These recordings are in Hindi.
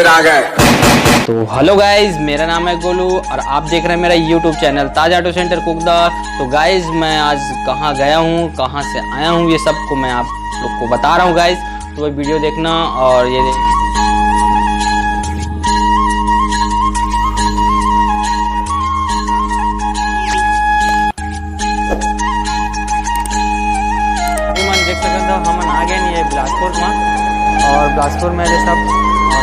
फिर आ गए। तो हेलो गाइज, मेरा नाम है गोलू और आप देख रहे हैं मेरा यूट्यूब चैनल ताज ऑटो सेंटर कुकदा। तो गाइज मैं आज कहाँ गया हूँ, कहाँ से आया हूँ, ये सब को मैं आप लोग को बता रहा हूँ गाइज। तो वो वीडियो देखना और ये देख सकते हो हम आ गए नहीं बिलासपुर में। और बिलासपुर में ये सब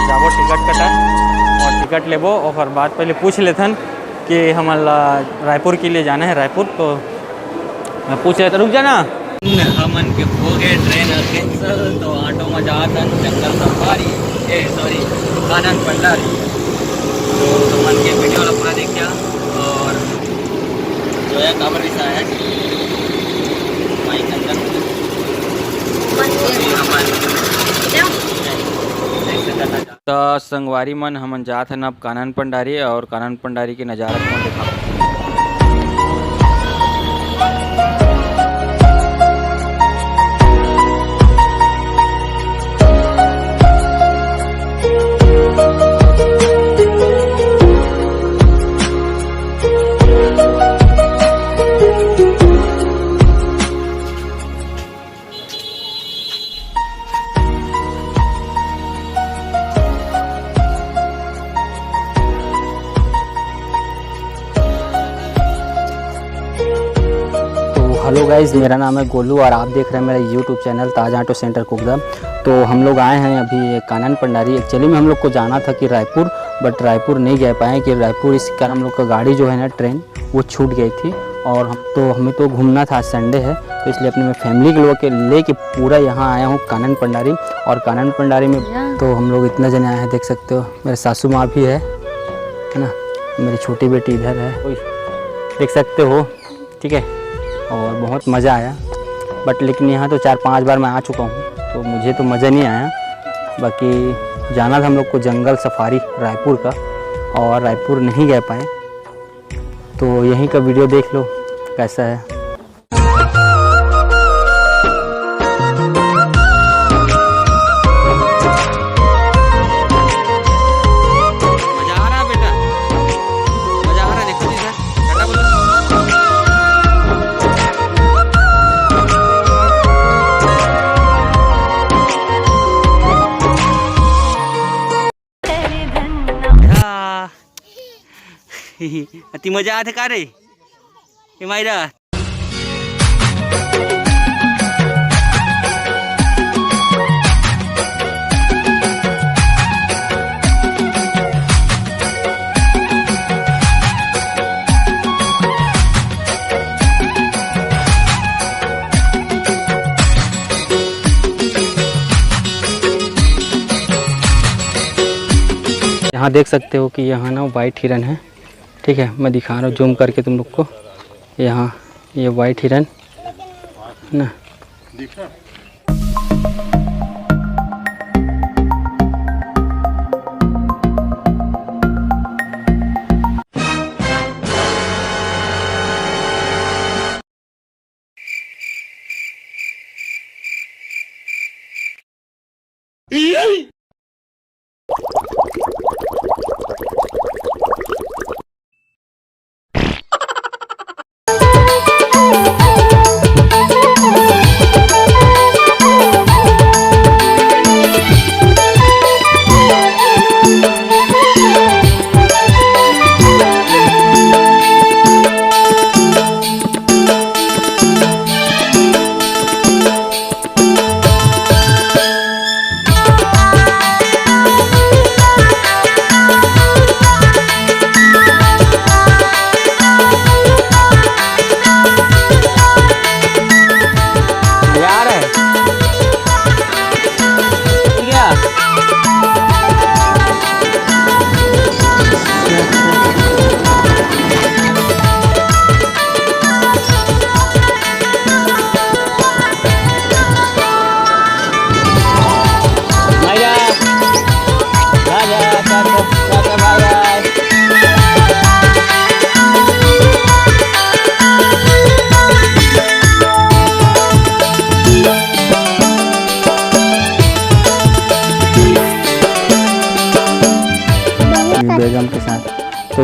जाबो टिकट कटा और टिकट लेबो और बाद पहले पूछ लेथन कि हम रायपुर के लिए जाना है रायपुर। तो मैं पूछ लेता, रुक जाना। हमन के हो गए ट्रेन कैंसल, तो ऑटो में जाता जंगल सफारी सॉरी कानन पंडारी। तो हमन के वीडियो वाला पूरा देख गया और जो है काबर भी आया है माइक अंदर तो संगवारी मन हमन जात हन अब कानन पंडारी और कानन पंडारी के नज़ारा को दिखा। हेलो गाइज़, मेरा नाम है गोलू और आप देख रहे हैं मेरा यूट्यूब चैनल ताज ऑटो सेंटर कुकदा। तो हम लोग आए हैं अभी कानन पंडारी। एक्चुअली में हम लोग को जाना था कि रायपुर, बट रायपुर नहीं जा पाए कि रायपुर इस कारण हम लोग का गाड़ी जो है ना ट्रेन वो छूट गई थी। और हमें तो घूमना था, संडे है तो इसलिए अपने फैमिली के लोग के ले के पूरा यहाँ आया हूँ कानन पंडारी। और कानन पंडारी में तो हम लोग इतना जने आए हैं, देख सकते हो। मेरे सासू माँ भी है ना, मेरी छोटी बेटी इधर है, देख सकते हो, ठीक है। और बहुत मज़ा आया, बट लेकिन यहाँ तो 4-5 बार मैं आ चुका हूँ तो मुझे तो मज़ा नहीं आया। बाकी जाना था हम लोग को जंगल सफारी रायपुर का और रायपुर नहीं गए पाए। तो यहीं का वीडियो देख लो कैसा है। अति मजा आते का रे मायरा। यहाँ देख सकते हो कि यहाँ ना वाइट हिरन है, ठीक है। मैं दिखा रहा हूँ जूम करके तुम लोग को। यहाँ ये वाइट हिरन ना,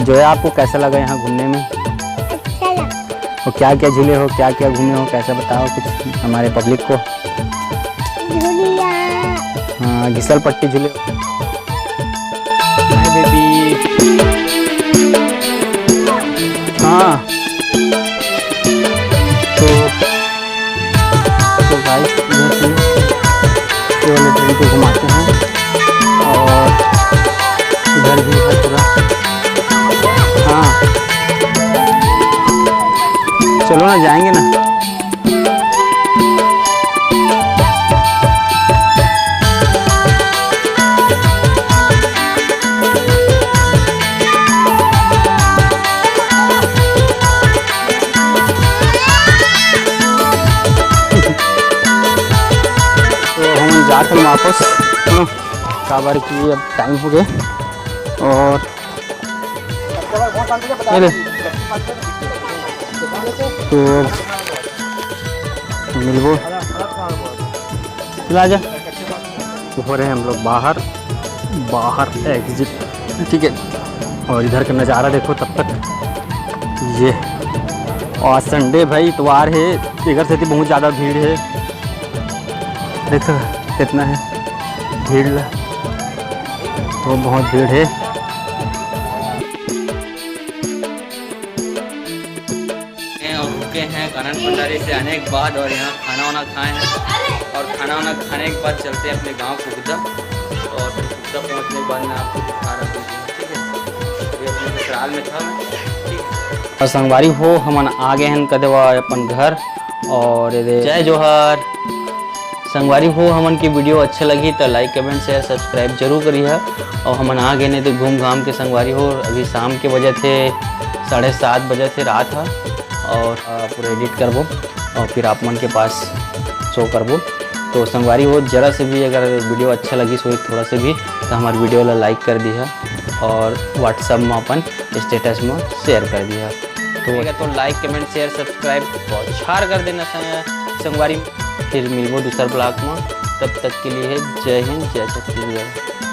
जो है आपको कैसा लगा यहाँ घूमने में? अच्छा लगा। और क्या क्या झूले हो, क्या क्या घूमे हो, कैसे बताओ कुछ हमारे पब्लिक को। झूलिया। हाँ घिसल पट्टी झूले। Hi baby. हाँ तो गाइस इधर से ये वाले ट्रेन को घुमाते हैं और इधर भी है पूरा। हाँ चलो ना जाएंगे ना। जाते हम वापस काबर की अब टाइम हो गए और तो मिलबो चला जा। हो रहे हैं हम लोग बाहर एग्जिट, ठीक है। और इधर का नज़ारा देखो तब तक ये। और संडे भाई इतवार है, इधर से बहुत ज़्यादा भीड़ है। देखो कितना है भीड़, तो बहुत भीड़ है। और रुके हैं कानन पंडारी से आने के बाद और यहाँ खाना वाना खाए हैं और खाना वाना खाने के बाद चलते हैं अपने गांव कुगदा। और कुगदा पहुँचने के बाद मैं आपको दिखा रहा हूँ, ठीक है। अभी अपने ससुराल में था मैं, ठीक है। और संगवारी हो हम आ गए हैं कदवा अपन घर। और जय जोहर। संगवारी हो हमन की वीडियो अच्छा लगी तो लाइक कमेंट शेयर सब्सक्राइब जरूर करिए। और हमन आ गए नहीं तो घूम घाम के संगवारी हो। अभी शाम के बजे थे 7:30 बजे थे रात है। और पूरा एडिट करबो और फिर आप मन के पास शो करबो। तो संगवारी हो जरा से भी अगर वीडियो अच्छा लगी सो थोड़ा से भी तो हमारे वीडियो ला लाइक कर दिया और व्हाट्सएप में अपन स्टेटस में शेयर कर दिया। तो लाइक कमेंट शेयर सब्सक्राइब बहुत कर देना संगवारी। फिर मिलबो दूसरा ब्लॉग में, तब तक के लिए जय हिंद जय छत्तीसगढ़।